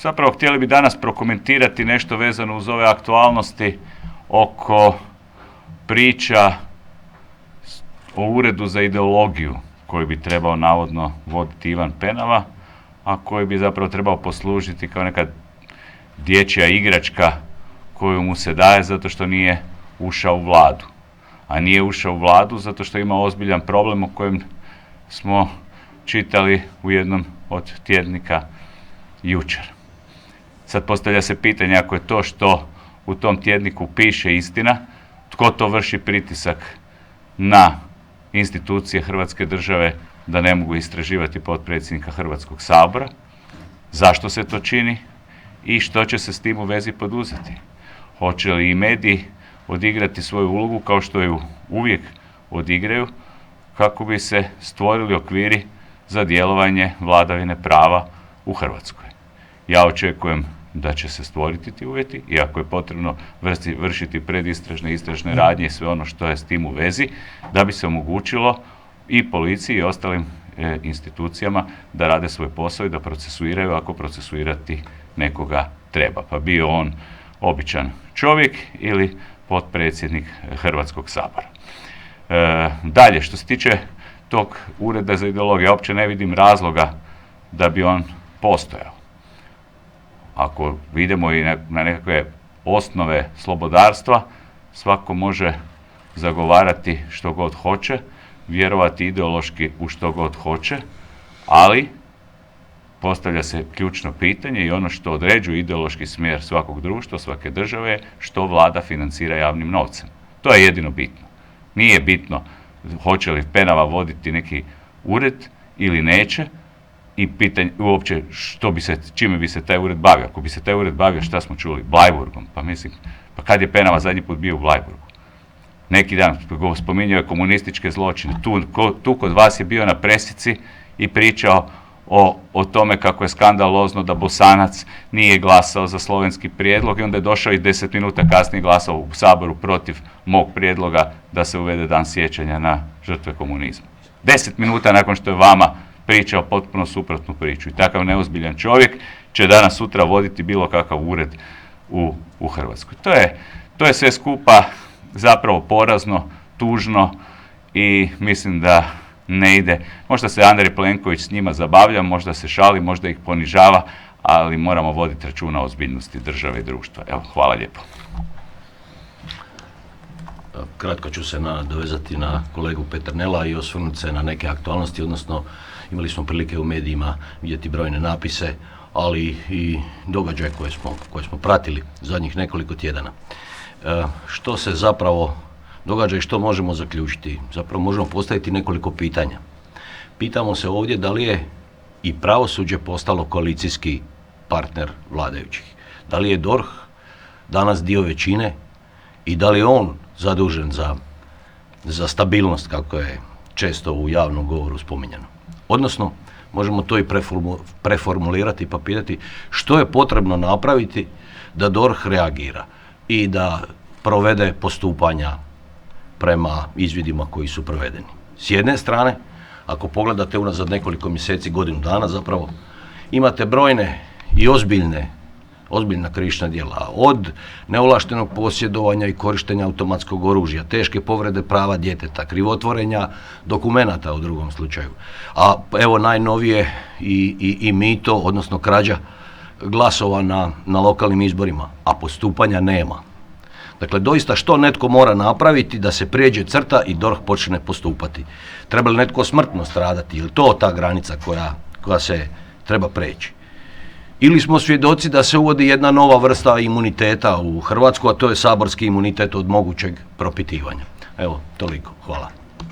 Zapravo htjeli bi danas prokomentirati nešto vezano uz ove aktualnosti oko priča o Uredu za ideologiju koji bi trebao navodno voditi Ivan Penava, a koji bi zapravo trebao poslužiti kao neka dječja igračka koju mu se daje zato što nije ušao u vladu. A nije ušao u vladu zato što ima ozbiljan problem o kojem smo čitali u jednom od tjednika jučer. Sad postavlja se pitanje, ako je to što u tom tjedniku piše istina, tko to vrši pritisak na institucije Hrvatske države da ne mogu istraživati potpredsjednika Hrvatskog sabora, zašto se to čini i što će se s tim u vezi poduzeti. Hoće li i mediji odigrati svoju ulogu kao što ju uvijek odigraju kako bi se stvorili okviri za djelovanje vladavine prava u Hrvatskoj. Ja očekujem da će se stvoriti ti uvjeti i ako je potrebno vršiti predistražne, istražne radnje i sve ono što je s tim u vezi, da bi se omogućilo i policiji i ostalim institucijama da rade svoj posao i da procesuiraju ako procesuirati nekoga treba. Pa bio on običan čovjek ili potpredsjednik Hrvatskog sabora. Dalje, što se tiče tog Ureda za ideologiju, ja uopće ne vidim razloga da bi on postojao. Ako idemo i na nekakve osnove slobodarstva, svako može zagovarati što god hoće, vjerovati ideološki u što god hoće, ali postavlja se ključno pitanje i ono što određuje ideološki smjer svakog društva, svake države je što vlada financira javnim novcem. To je jedino bitno. Nije bitno hoće li Penava voditi neki ured ili neće i pitanje uopće čime bi se taj ured bavio. Ako bi se taj ured bavio, šta smo čuli, Bleiburgom, pa kad je Penava zadnji put bio u Bleiburgu? Neki dan spominjao je komunističke zločine. Tu kod vas je bio na presici i pričao o tome kako je skandalozno da Bosanac nije glasao za slovenski prijedlog i onda je došao i 10 minuta kasnije glasao u Saboru protiv mog prijedloga da se uvede dan sjećanja na žrtve komunizma. 10 minuta nakon što je vama pričao potpuno suprotnu priču. I takav neozbiljan čovjek će danas sutra voditi bilo kakav ured u Hrvatskoj. To je sve skupa zapravo porazno, tužno i mislim da ne ide. Možda se Andrej Plenković s njima zabavlja, možda se šali, možda ih ponižava, ali moramo voditi računa o ozbiljnosti države i društva. Evo, hvala lijepo. Kratko ću se nadovezati na kolegu Peternela i osvrnuti se na neke aktualnosti, odnosno imali smo prilike u medijima vidjeti brojne napise, ali i događaje koje smo pratili zadnjih nekoliko tjedana. Što se zapravo događa i što možemo zaključiti? Zapravo možemo postaviti nekoliko pitanja. Pitamo se ovdje da li je i pravosuđe postalo koalicijski partner vladajućih. Da li je DORH danas dio većine i da li je on zadužen za stabilnost, kako je često u javnom govoru spominjano. Odnosno, možemo to i preformulirati pa pitati što je potrebno napraviti da DORH reagira i da provede postupanja prema izvidima koji su provedeni. S jedne strane, ako pogledate unazad nekoliko mjeseci, godinu dana zapravo, imate brojne i ozbiljna krivična djela, od neovlaštenog posjedovanja i korištenja automatskog oružja, teške povrede prava djeteta, krivotvorenja dokumenata u drugom slučaju. A evo najnovije i mito, odnosno krađa glasova na lokalnim izborima, a postupanja nema. Dakle, doista što netko mora napraviti da se prijeđe crta i DORH počne postupati? Treba li netko smrtno stradati? Je li to ta granica koja se treba preći? Ili smo svjedoci da se uvodi jedna nova vrsta imuniteta u Hrvatsku, a to je saborski imunitet od mogućeg propitivanja. Evo, toliko. Hvala.